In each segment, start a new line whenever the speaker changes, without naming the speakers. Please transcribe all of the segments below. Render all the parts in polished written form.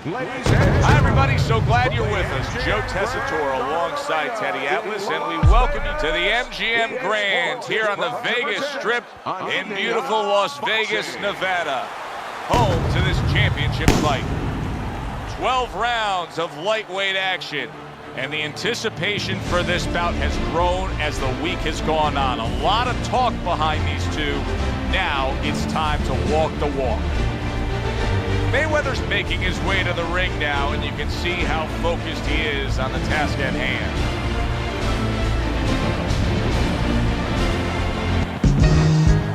Hi, everybody. So glad you're with us. Joe Tessitore alongside Teddy Atlas, and we welcome you to the MGM Grand here on the Vegas Strip in beautiful Las Vegas, Nevada, home to this championship fight. 12 rounds of lightweight action, and the anticipation for this bout has grown as the week has gone on. A lot of talk behind these two. Now it's time to walk the walk. Mayweather's making his way to the ring now, and you can see how focused he is on the task at hand.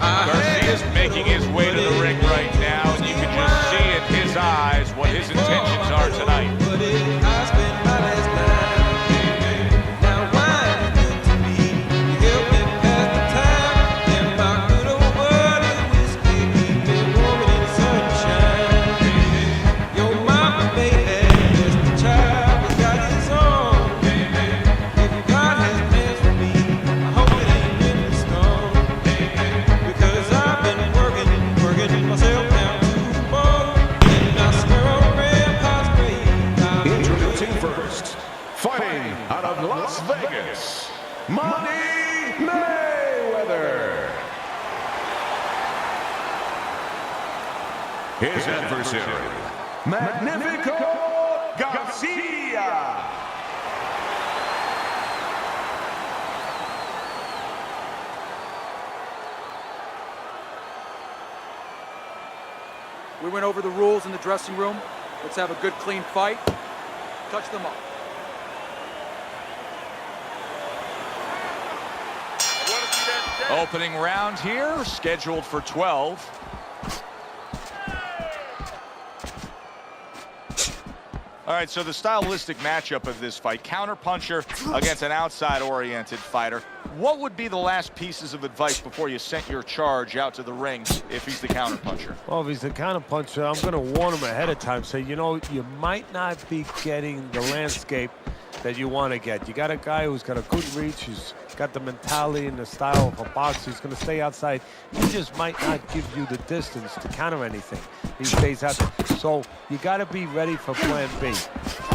Garcia's making his way to the ring right now, and you can just see in his eyes what his intentions are tonight.
Fighting out of Las Vegas, Mayweather. His adversary, Magnifico Garcia.
We went over the rules in the dressing room. Let's have a good, clean fight. Touch them up.
Opening round here, scheduled for 12. All right, so the stylistic matchup of this fight, counterpuncher against an outside-oriented fighter. What would be the last pieces of advice before you sent your charge out to the ring if he's the counterpuncher?
Well, if he's the counterpuncher, I'm going to warn him ahead of time. Say, you know, you might not be getting the landscape that you want to get. You got a guy who's got a good reach, who's got the mentality and the style of a boxer. He's going to stay outside. He just might not give you the distance to counter anything. He stays out there. So you got to be ready for plan B.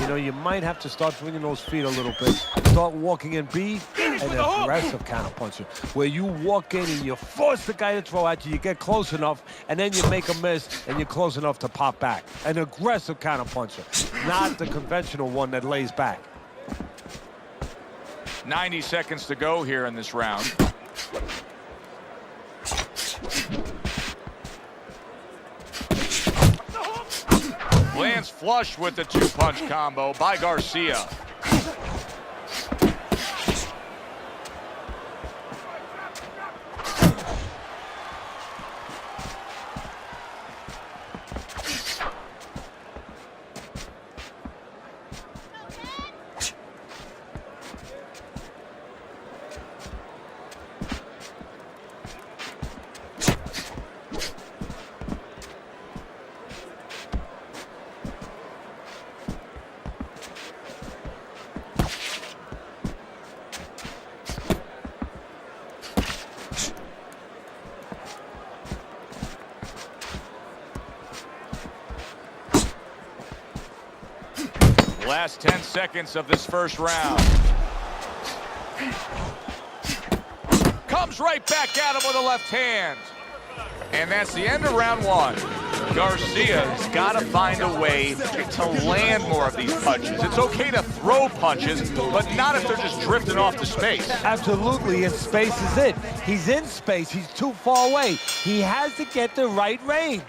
You know, you might have to start swinging those feet a little bit. Start walking in B, an aggressive counterpuncher, where you walk in and you force the guy to throw at you. You get close enough, and then you make a miss, and you're close enough to pop back. An aggressive counterpuncher, not the conventional one that lays back.
90 seconds to go here in this round. Lands flush with the two-punch combo by Garcia. Last 10 seconds of this first round. Comes right back at him with a left hand. And that's the end of round one. Garcia's got to find a way to land more of these punches. It's okay to throw punches, but not if they're just drifting off to space.
Absolutely, and space is it. He's in space. He's too far away. He has to get the right range.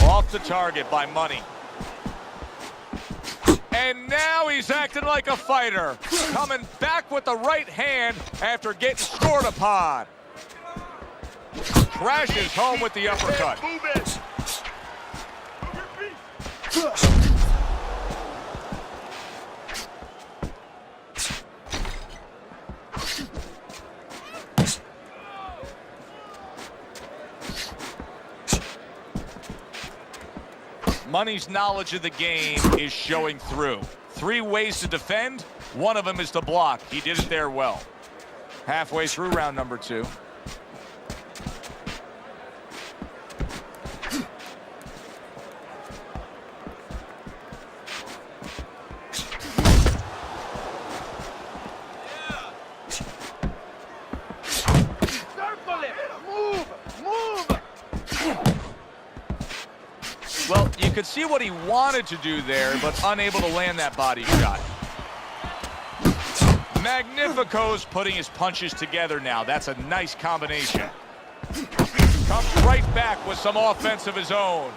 Off the target by Money. And now he's acting like a fighter. Coming back with the right hand after getting scored upon. Crashes home with the uppercut. Money's knowledge of the game is showing through. 3 ways to defend. One of them is to block. He did it there well. Halfway through round number 2. Well, you could see what he wanted to do there, but unable to land that body shot. Magnifico's putting his punches together now. That's a nice combination. Comes right back with some offense of his own.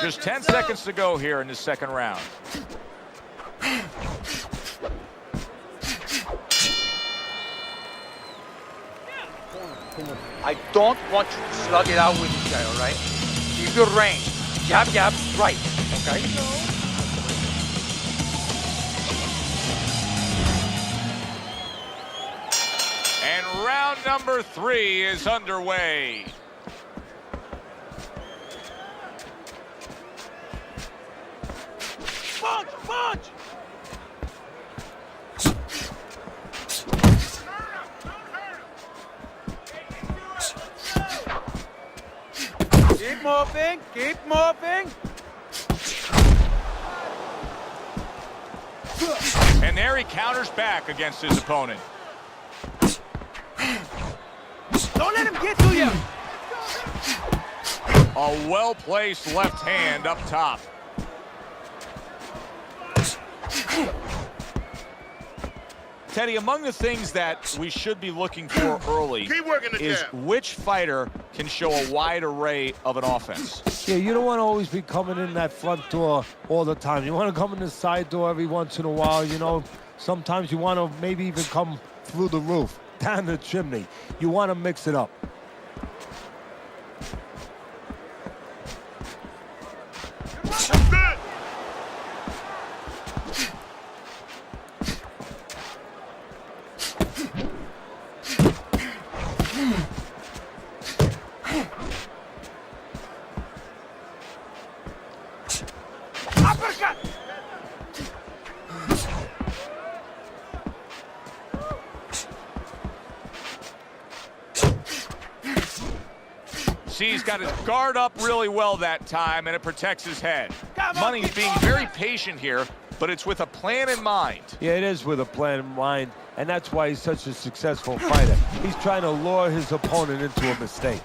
Just 10 seconds to go here in the second round.
I don't want you to slug it out with each guy, all right? Keep your range. Jab, jab, right, okay?
And round number 3 is underway.
Punch, punch! Keep moving, keep moving.
And there he counters back against his opponent.
Don't let him get to you.
A well-placed left hand up top. Teddy, among the things that we should be looking for early is which fighter can show a wide array of an offense.
Yeah, you don't want to always be coming in that front door all the time. You want to come in the side door every once in a while, you know. Sometimes you want to maybe even come through the roof, down the chimney. You want to mix it up.
See, he's got his guard up really well that time, and it protects his head. Money's being very patient here, but it's with a plan in mind.
Yeah, it is with a plan in mind, and that's why he's such a successful fighter. He's trying to lure his opponent into a mistake.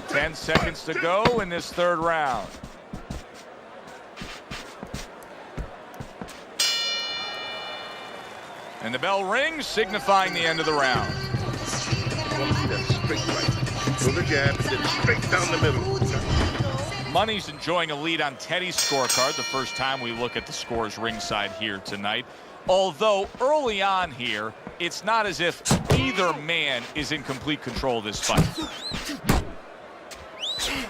Ten
seconds to go in this third round. And the bell rings, signifying the end of the round.
Straight right. So the jab, and then straight down the middle.
Money's enjoying a lead on Teddy's scorecard, the first time we look at the scores ringside here tonight. Although early on here, it's not as if either man is in complete control of this fight.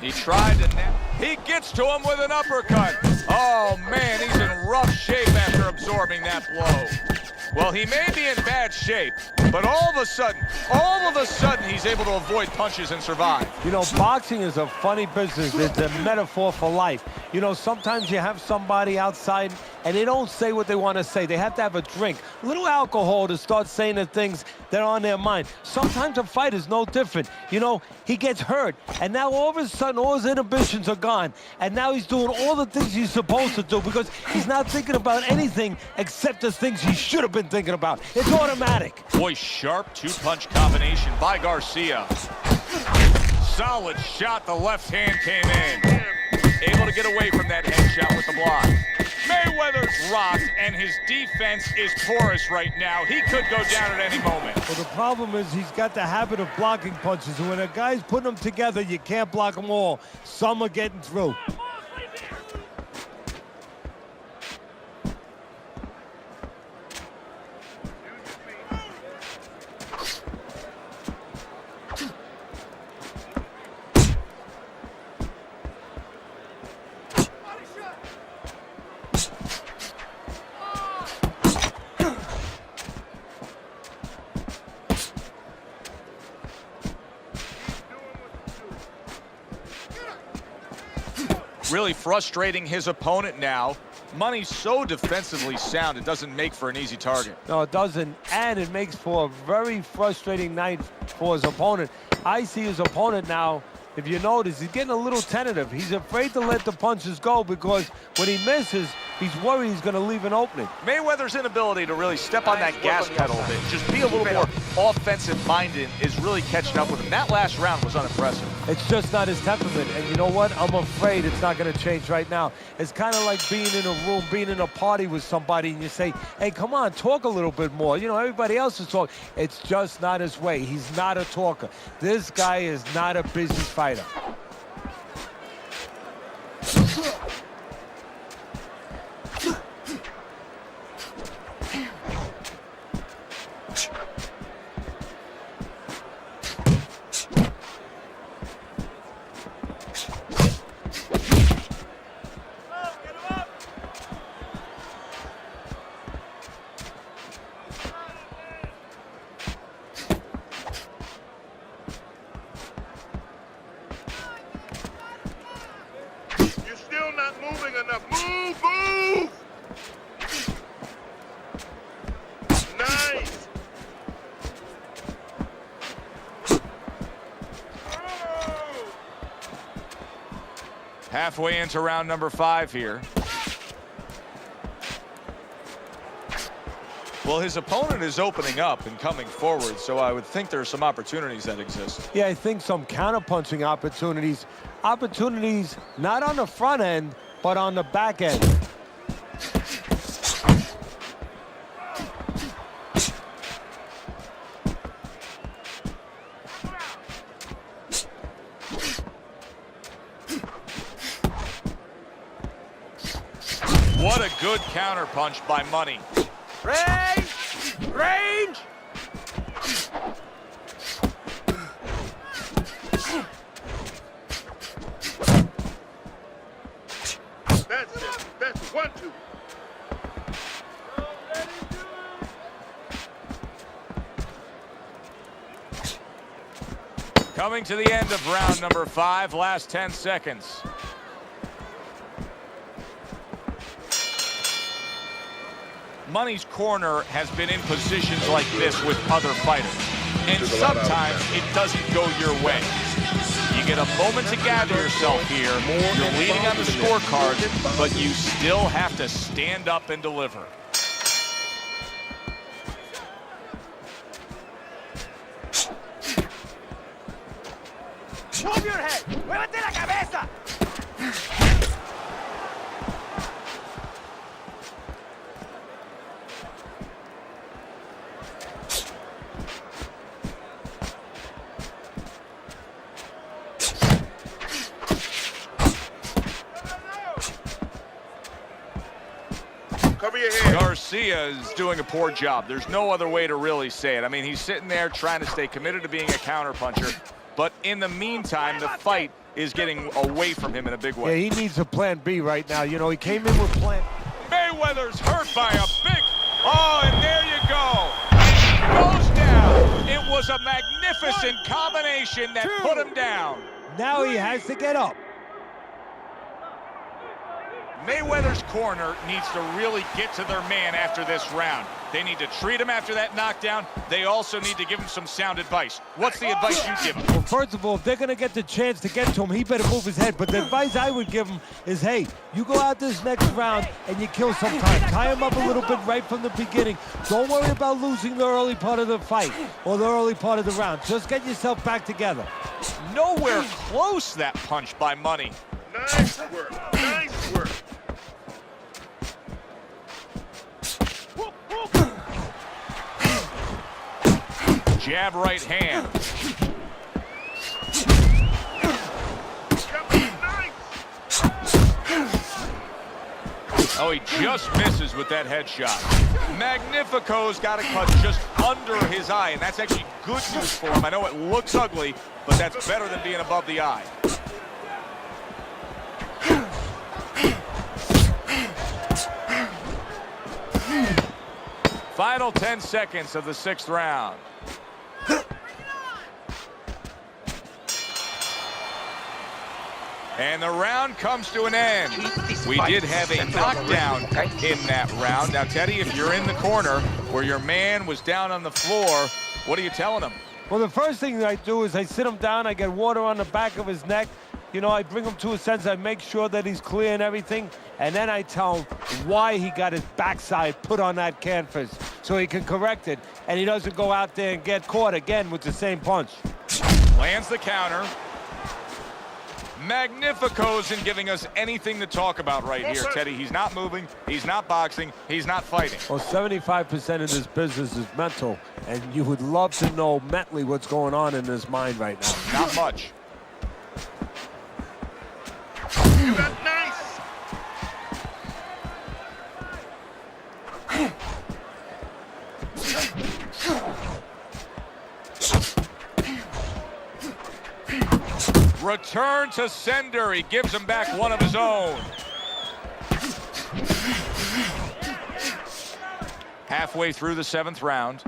He tried to net. He gets to him with an uppercut. Oh man, he's in rough shape after absorbing that blow. Well, he may be in bad shape, but all of a sudden, he's able to avoid punches and survive. You know, boxing is a funny business. It's a metaphor for life. You know, sometimes you have somebody outside and they don't say what they want to say. They have to have a drink, a little alcohol to start saying the things that are on their mind. Sometimes a fight is no different. You know, he gets hurt, and now all of a sudden, all his inhibitions are gone, and now he's doing all the things he's supposed to do because he's not thinking about anything except the things he should have been thinking about. It's automatic. Boy, sharp two-punch combination by Garcia. Solid shot. The left hand came in. Able to get away from that headshot with the block. Mayweather's rocked, and his defense is porous right now. He could go down at any moment. Well, the problem is he's got the habit of blocking punches, and when a guy's putting them together, you can't block them all. Some are getting through. Really frustrating his opponent now. Money's so defensively sound, it doesn't make for an easy target.
No, it doesn't, and it makes for a very frustrating night for his opponent. I see his opponent now, if you notice, he's getting a little tentative. He's afraid to let the punches go because when he misses, he's worried he's going to leave an opening.
Mayweather's inability to really step on that gas pedal a bit, just be a little more offensive-minded, is really catching up with him. That last round was unimpressive.
It's just not his temperament, and you know what? I'm afraid it's not going to change right now. It's kind of like being in a room, being in a party with somebody, and you say, hey, come on, talk a little bit more. You know, everybody else is talking. It's just not his way. He's not a talker. This guy is not a busy fighter.
Moving enough. Move! Nice!
Halfway into round number 5 here. Well, his opponent is opening up and coming forward, so I would think there are some opportunities that exist.
Yeah, I think some counter-punching opportunities. Opportunities not on the front end, but on the back end.
What a good counter punch by Money.
Range! Range!
That's it. That's 1-2.
Coming to the end of round number 5, last 10 seconds. Money's corner has been in positions like this with other fighters, and sometimes it doesn't go your way. You get a moment to gather yourself here. You're leading on the scorecard, but you still have to stand up and deliver.
Move your head! ¡Muévete la cabeza!
Cover your head.
Garcia is doing a poor job. There's no other way to really say it. I mean, he's sitting there trying to stay committed to being a counterpuncher, but in the meantime, the fight is getting away from him in a big way.
Yeah, he needs a plan B right now. You know, he came in with plan.
Mayweather's hurt by a big... Oh, and there you go. He goes down. It was a magnificent combination that put him down.
Now he has to get up.
Mayweather's corner needs to really get to their man after this round. They need to treat him after that knockdown. They also need to give him some sound advice. What's the advice you give him?
Well, first of all, if they're going to get the chance to get to him, he better move his head. But the advice I would give him is, hey, you go out this next round and you kill some time. Tie him up a little bit right from the beginning. Don't worry about losing the early part of the fight or the early part of the round. Just get yourself back together.
Nowhere close, that punch by Money.
Nice work. Nice work.
Jab right hand. Oh, he just misses with that headshot. Magnifico's got a cut just under his eye, and that's actually good news for him. I know it looks ugly, but that's better than being above the eye. Final 10 seconds of the 6th round. And the round comes to an end. We did have a knockdown in that round. Now, Teddy, if you're in the corner where your man was down on the floor, what are you telling him?
Well, the first thing that I do is I sit him down, I get water on the back of his neck. You know, I bring him to a sense, I make sure that he's clear and everything, and then I tell him why he got his backside put on that canvas so he can correct it, and he doesn't go out there and get caught again with the same punch.
Lands the counter. Magnifico's in giving us anything to talk about right here, Teddy. He's not moving, he's not boxing, he's not fighting.
Well, 75% of this business is mental, and you would love to know mentally what's going on in his mind right now.
Not much.
You got nice.
Return to sender. He gives him back one of his own. Halfway through the 7th round.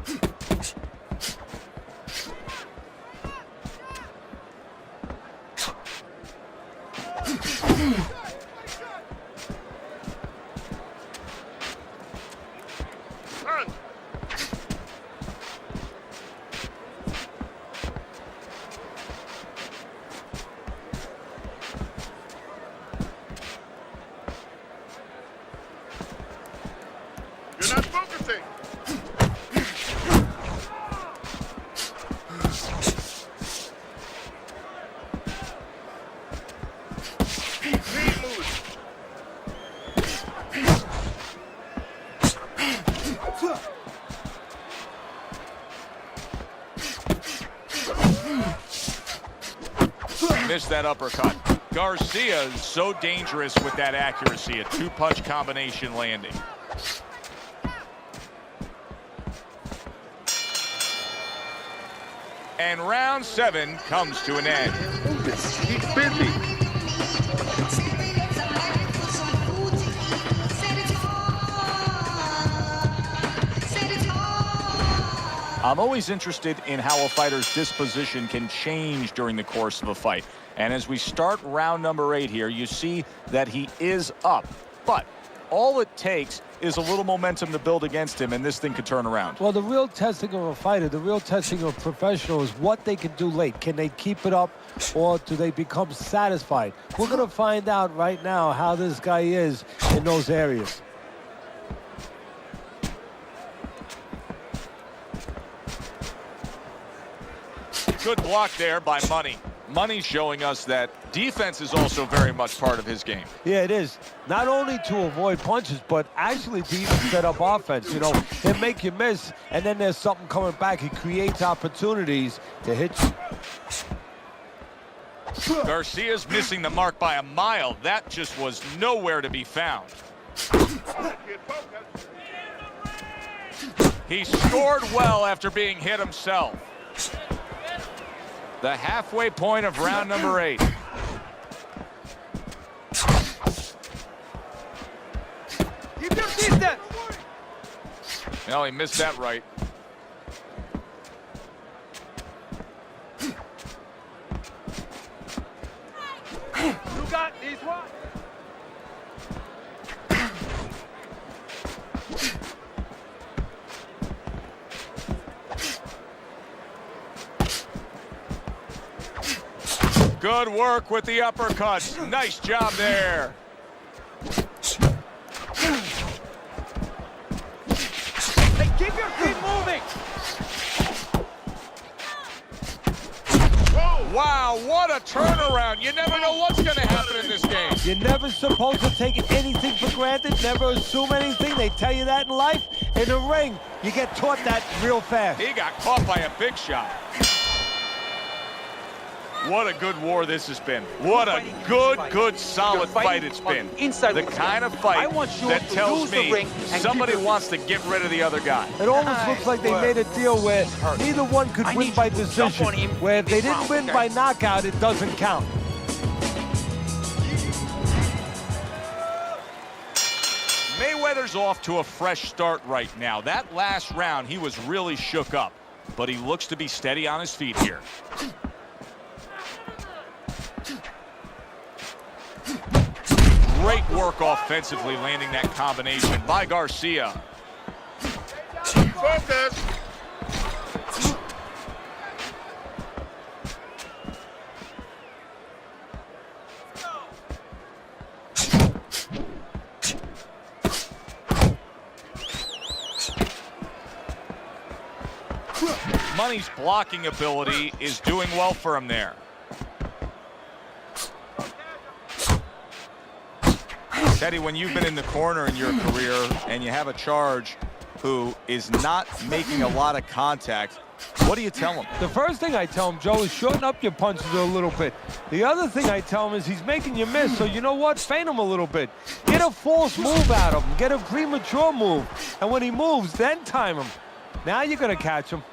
You're not focusing. Keep moving.
Missed that uppercut. Garcia is so dangerous with that accuracy, a 2-punch combination landing. And round 7 comes to an end.
Keep busy.
I'm always interested in how a fighter's disposition can change during the course of a fight. And as we start round number 8 here, you see that he is up. But all it takes is a little momentum to build against him, and this thing could turn around.
Well, the real testing of a fighter, the real testing of a professional is what they can do late. Can they keep it up, or do they become satisfied? We're going to find out right now how this guy is in those areas.
Good block there by Money. Money's showing us that defense is also very much part of his game.
Yeah, it is. Not only to avoid punches, but actually to even set up offense. You know, he'll make you miss, and then there's something coming back. He creates opportunities to hit you.
Garcia's missing the mark by a mile. That just was nowhere to be found. He scored well after being hit himself. The halfway point of round number 8.
Keep your distance.
No, he missed that right.
You got this one.
Good work with the uppercuts. Nice job there.
Hey, keep your feet moving.
Wow, what a turnaround. You never know what's going to happen in this game.
You're never supposed to take anything for granted, never assume anything. They tell you that in life. In the ring, you get taught that real fast.
He got caught by a big shot. What a good war this has been. What a good, solid fight it's been. The kind of fight that tells me somebody wants to get rid of the other guy.
It almost looks like they made a deal where neither one could win by decision, where if they didn't win by knockout, it doesn't count.
Mayweather's off to a fresh start right now. That last round, he was really shook up, but he looks to be steady on his feet here. Great work offensively landing that combination by Garcia.
Focus.
Money's blocking ability is doing well for him there. Teddy, when you've been in the corner in your career and you have a charge who is not making a lot of contact, what do you tell him?
The first thing I tell him, Joe, is shorten up your punches a little bit. The other thing I tell him is he's making you miss, so you know what? Feint him a little bit. Get a false move out of him. Get a premature move. And when he moves, then time him. Now you're going to catch him.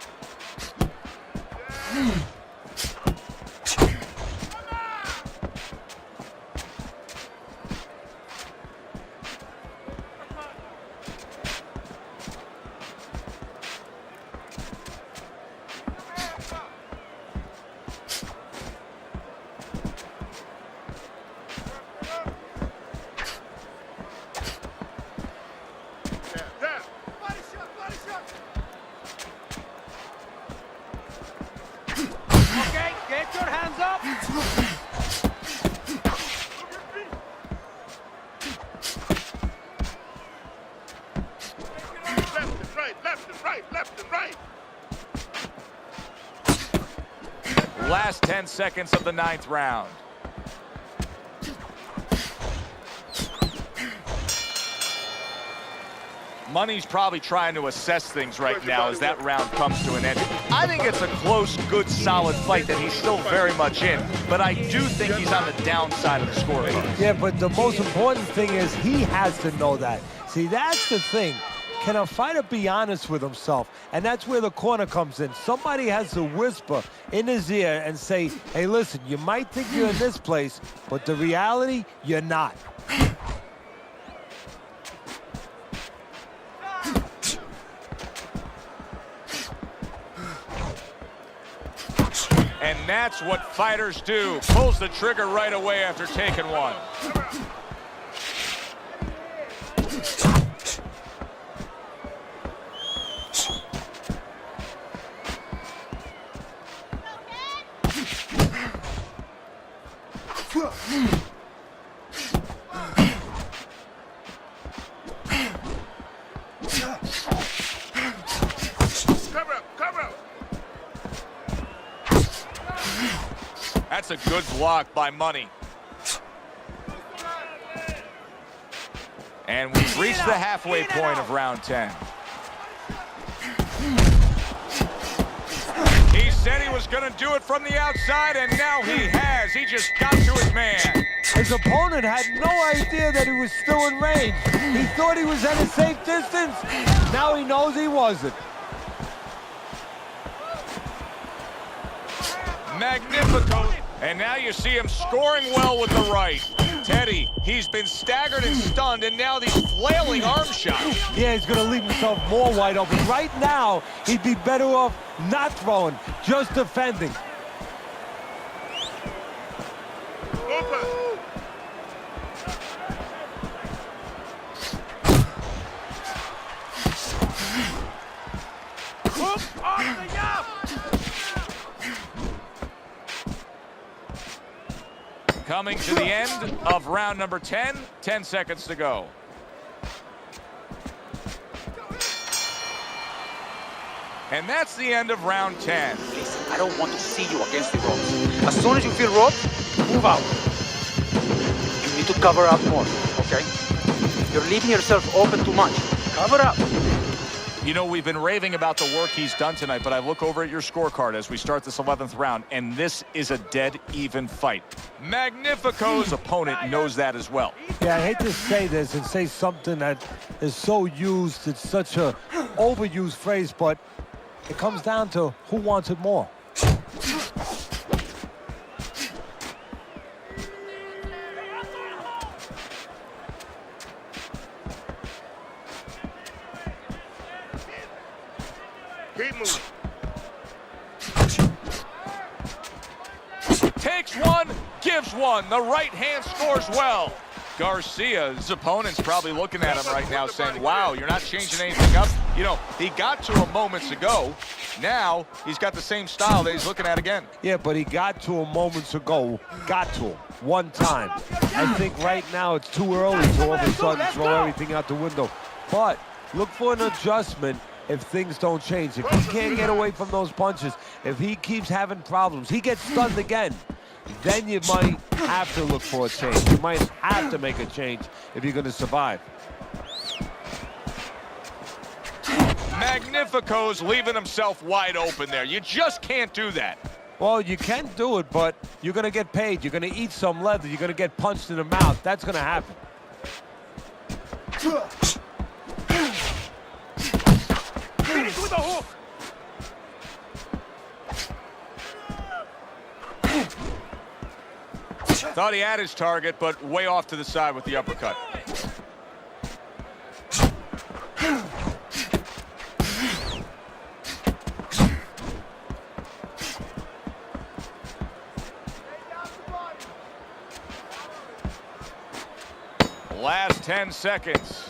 Okay, get your hands up.
Left and right, left and right, left and right.
Last 10 seconds of the 9th round. Money's probably trying to assess things right now as that round comes to an end. I think it's a close, good, solid fight that he's still very much in, but I do think he's on the downside of the scorecard.
Yeah, but the most important thing is he has to know that. See, that's the thing. Can a fighter be honest with himself? And that's where the corner comes in. Somebody has to whisper in his ear and say, hey, listen, you might think you're in this place, but the reality, you're not.
And that's what fighters do. Pulls the trigger right away after taking one.
Cover up, cover up.
That's a good block by Money. And we've reached the halfway point of round 10. He said he was going to do it from the outside, and now he has. He just got to his man.
His opponent had no idea that he was still in range. He thought he was at a safe distance. Now he knows he wasn't.
Magnifico. And now you see him scoring well with the right. Teddy, he's been staggered and stunned, and now these flailing arm shots.
Yeah, he's going to leave himself more wide open. Right now, he'd be better off not throwing, just defending.
Open.
Hook on the jab.
Coming to the end of round number 10, 10 seconds to go. And that's the end of round 10.
Listen, I don't want to see you against the ropes. As soon as you feel ropes, move out. You need to cover up more, okay? You're leaving yourself open too much. Cover up.
You know, we've been raving about the work he's done tonight, but I look over at your scorecard as we start this 11th round, and this is a dead-even fight. Magnifico's opponent knows that as well.
Yeah, I hate to say this and say something that is so used, it's such a overused phrase, but it comes down to who wants it more.
Keep moving.
Takes one, gives one. The right hand scores well. GARCIA, his opponent's probably looking at him right now saying, wow, you're not changing anything up. You know, he got to him moments ago. Now he's got the same style that he's looking at again.
Yeah, but he got to him moments ago. Got to him one time. I think right now it's too early to all of a sudden throw everything out the window. But look for an adjustment if things don't change. If he can't get away from those punches, if he keeps having problems, he gets stunned again, then you might have to look for a change. You might have to make a change if you're going to survive.
Magnifico's leaving himself wide open there. You just can't do that.
Well, you can do it, but you're going to get paid. You're going to eat some leather. You're going to get punched in the mouth. That's going to happen.
Finish with a hook. Thought he had his target, but way off to the side with the uppercut. Last 10 seconds.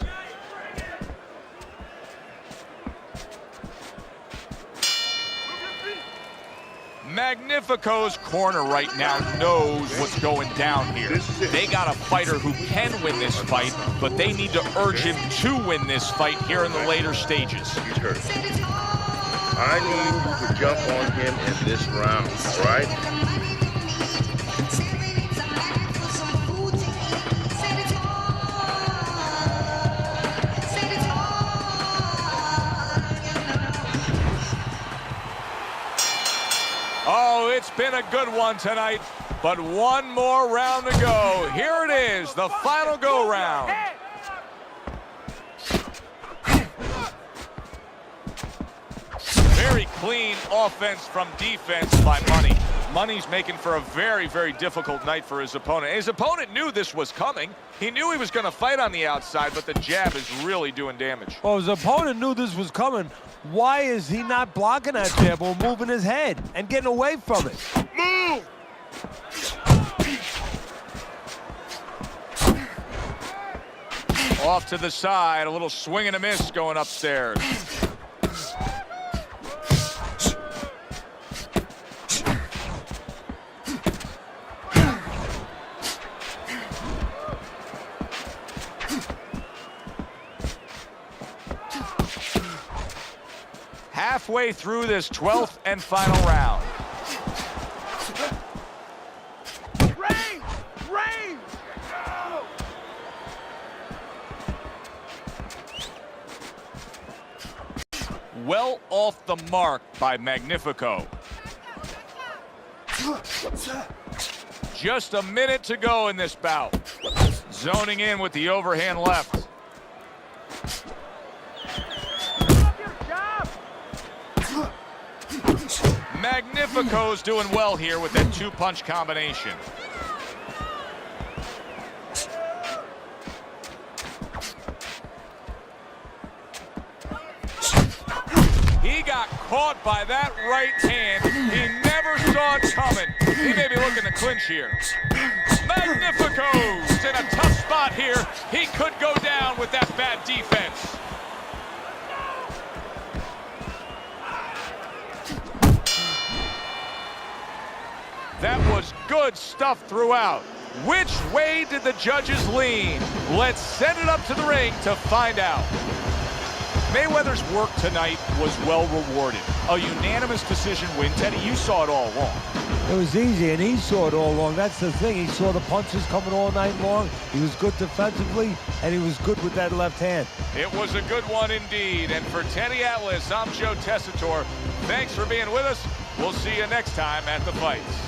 Magnifico's corner right now knows what's going down here. They got a fighter who can win this fight, but they need to urge him to win this fight here in the later stages.
He's hurt. I need you to jump on him in this round, all right?
Oh, it's been a good one tonight, but one more round to go. Here it is, the final go-round. Very clean offense from defense by Money. Money's making for a very, very difficult night for his opponent. His opponent knew this was coming. He knew he was going to fight on the outside, but the jab is really doing damage.
Well, his opponent knew this was coming. Why is he not blocking that jab or moving his head and getting away from it?
Move!
Off to the side, a little swing and a miss going upstairs. Halfway through this 12th and final round.
Range!
Well off the mark by Magnifico. Just a minute to go in this bout. Zoning in with the overhand left. Magnifico's doing well here with that two-punch combination. He got caught by that right hand. He never saw it coming. He may be looking to clinch here. Magnifico's in a tough spot here. He could go down with that bad defense. That was good stuff throughout. Which way did the judges lean? Let's send it up to the ring to find out. Mayweather's work tonight was well rewarded. A unanimous decision win. Teddy, you saw it all along.
It was easy, and he saw it all along. That's the thing. He saw the punches coming all night long. He was good defensively, and he was good with that left hand.
It was a good one indeed. And for Teddy Atlas, I'm Joe Tessitore. Thanks for being with us. We'll see you next time at the fights.